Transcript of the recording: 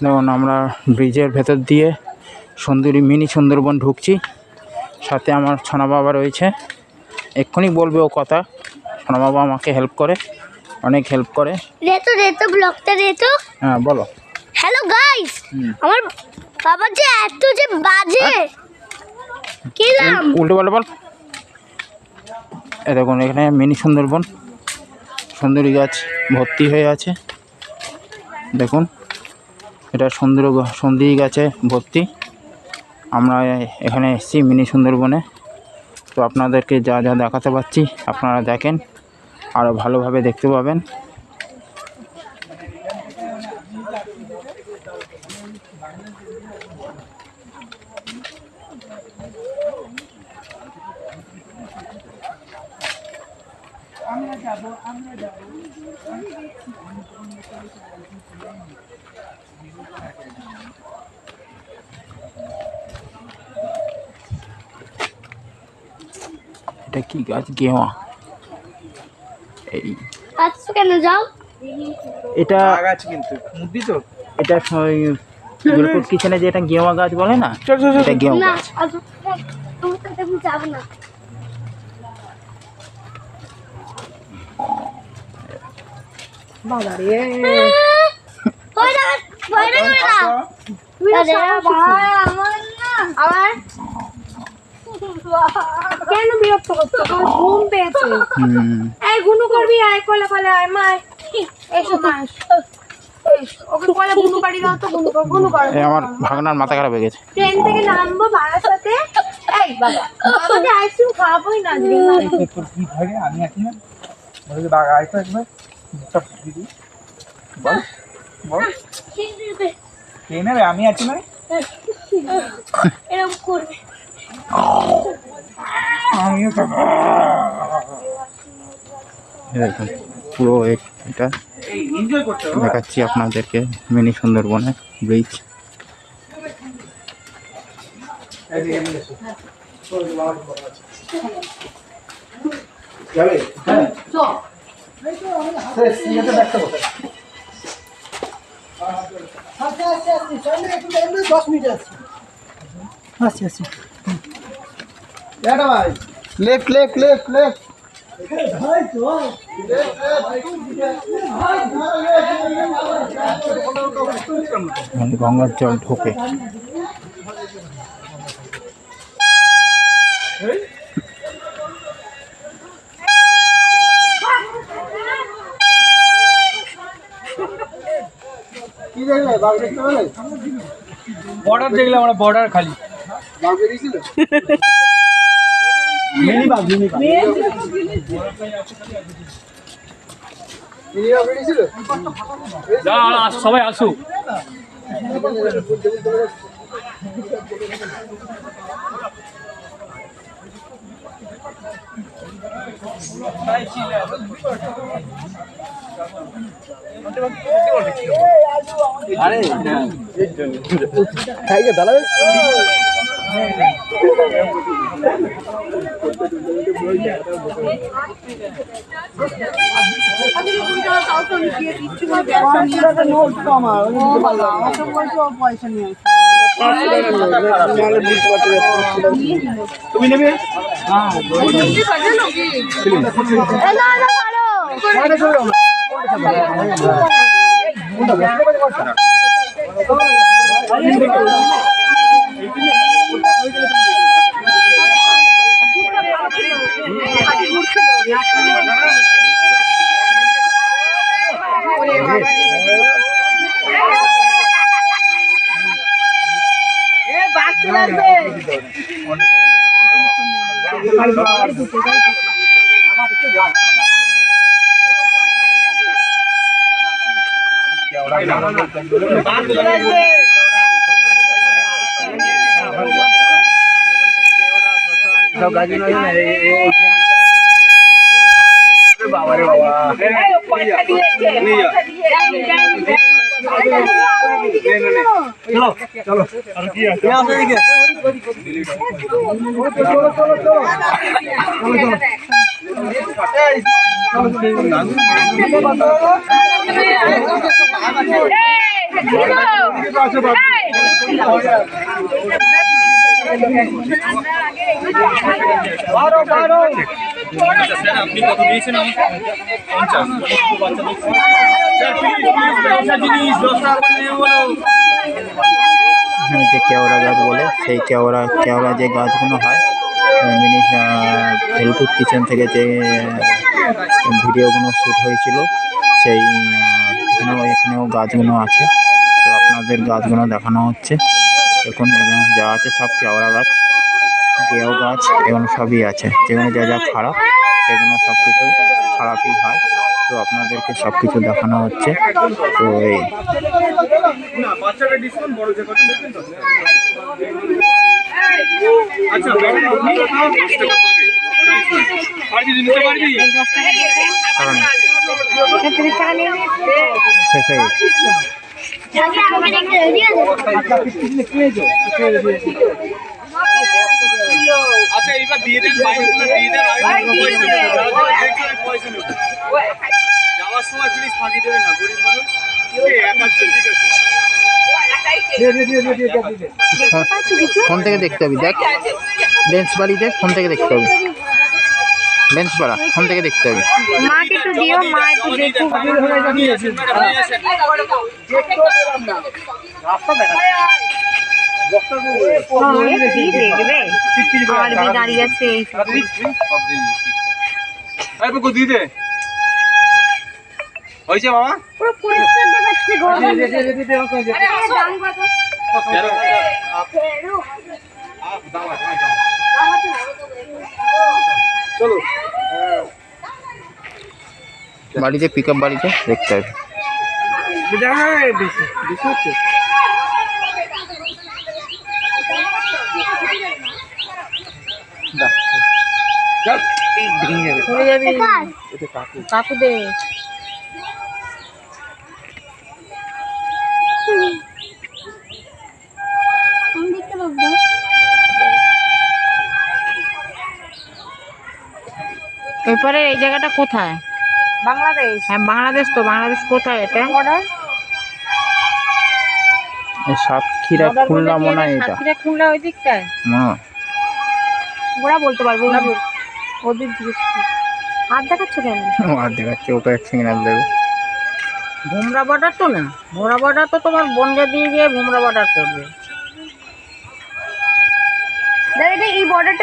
দেখুন আমরা ব্রিজের ভেতর দিয়ে মিনি সুন্দরবন ঢুকছি। সাথে আমার সোনা বাবা রয়েছে, এক্ষুনি বলবে ও কথা। সোনা বাবা আমাকে হেল্প করে, অনেক হেল্প করে। ব্লগটা হ্যাঁ বলো। হ্যালো গাইস, আমার বাবা যে এত যে বাজে কি নাম উল্টো পাল্টা বল। দেখুন এখানে মিনি সুন্দরবন, সুন্দরী গাছ ভর্তি হয়ে আছে। দেখুন এটা সুন্দরী গাছে ভর্তি। আমরা এখানে এসেছি মিনি সুন্দরবনে, তো আপনাদেরকে যা যা দেখাতে পাচ্ছি আপনারা দেখেন, আরও ভালোভাবে দেখতে পাবেন। এটা কি গাছ? গেওয়া। এই আচ্ছা কেন যাও? এটা গাছ কিন্তু মুদি তো, এটা দুর্গাপুর কিচেনে যে এটা গেওয়া গাছ বলে না, এটা গেওয়া না গাছ। তুমি যাবে না। বাবা রে কেন বিরক্ত করছো? ঘুম পেয়েছে। এই গুনু করবি, আয় কোলে কোলে আয়। মা এসো, মা ওকে কোলে গুনু পাড়ি দাও তো। গুনু করো। আমার ভাগনার মাথা খারাপ হয়ে গেছে। ট্রেন থেকে নামবো বাবার সাথে। এই বাবা, বাবাকে আইসক্রিম খাওয়াবোই না। কি ভাগে আমি আছি না, বলে বাগা আইতো একবার মুখটা ফুটিয়ে দিই। বল বল কে নেবে? আমি আছি না, এরকম করবে। আমিও তো দেখুন পুরো এটা এনজয় করতে হবে। দেখাচ্ছি আপনাদেরকে মিনি সুন্দরবনের ব্রিজ। যাবে? হ্যাঁ শেষ, ইয়েতে দেখতে বসে। লেফট লেফট লেফট লেফট গঙ্গার জল ঢোকে। কি দেখলে? বাঘ দেখতে পেলে? বর্ডার দেখলাম আমরা, বর্ডার খালি বাঘ বেরিয়েছিল। মিনি বাঘ বেরিয়েছিল। সবাই আসুক। আরে খাইকে দাঁড়াবে। তুমি নেবে? বাবারে বাবা চলো চলো আর কি আছে এদিকে চলো চলো চলো চলো চলো আপনি কত দিয়েছেন আমাকে? 50। জিনিস 10 টাকা করে নিয়ে বলো। যে কেওড়া গাছ বলে, সেই কেওড়া যে গাছগুলো হয়, মিনি ভেলপুর কিচেন থেকে যে ভিডিওগুলো শ্যুট হয়েছিল, সেই এখানেও গাছগুলো আছে। তো আপনাদের গাছগুলো দেখানো হচ্ছে। এখন এখানে যা আছে সব কেওড়া গাছ, গেও গাছ, এগুলো সবই আছে। যেখানে যা যা খারাপ সেগুলো সব কিছু খারাপই হয়। তো আপনাদেরকে সব কিছু দেখানো হচ্ছে। তো এই বাচ্চাদের ডিসকাউন্ট বড় যে কত দেখবেন তো? আচ্ছা ব্যাটারি 10 টাকা পাবে। পারবি নিতে পারবি? কারণ শেষ হয়ে গেছে। আচ্ছা এইবার দিয়ে দেন, বাইকগুলো দিয়ে দেন। আমি পয়সা নেব, পয়সা নেব। যাওয়ার সময় প্লিজ ফাঁকি দেবেন না, গরিব মানুষ। একাচ্ছেন, ঠিক আছে। ফোন থেকে দেখতে হবে, দেখ লেন্স বাড়িতে ফোন থেকে দেখতে হবে, লেন্স বাড়া ফোন থেকে দেখতে হবে। মাকে একটু দিও, মা একটু দেখুক। কি দেখবে আর বি দাঁড়িয়ে আছে এই দিয়ে দে। হয়েছে বাবা? পুরো পরিষ্কার দেখাচ্ছে গো। চলো বাড়িতে পিক আপ বাড়িতে দেখতে হবে। বেশি হচ্ছে। চলে যাবি কাকু দে। আমি দেখতে পাবো। এরপরে এই জায়গাটা কোথায়? বাংলাদেশ। হ্যাঁ বাংলাদেশ। তো বাংলাদেশ কোথায় এটা? সাতক্ষীরা খুলনা মনে হয় এটা। সাতক্ষীরা খুলনা ওই দিকটায় ওরা বলতে পারবো। ওদের জিজ্ঞেস করি। হাত দেখাচ্ছে কেন? আর দেখাচ্ছে, ও তো এক সিগন্যাল দেবে। ভোমরা বর্ডার তো না, ভোমরা বর্ডার তো তোমার বনগা দিয়ে গিয়ে ভোমরা বর্ডার করবে। এই বর্ডারটা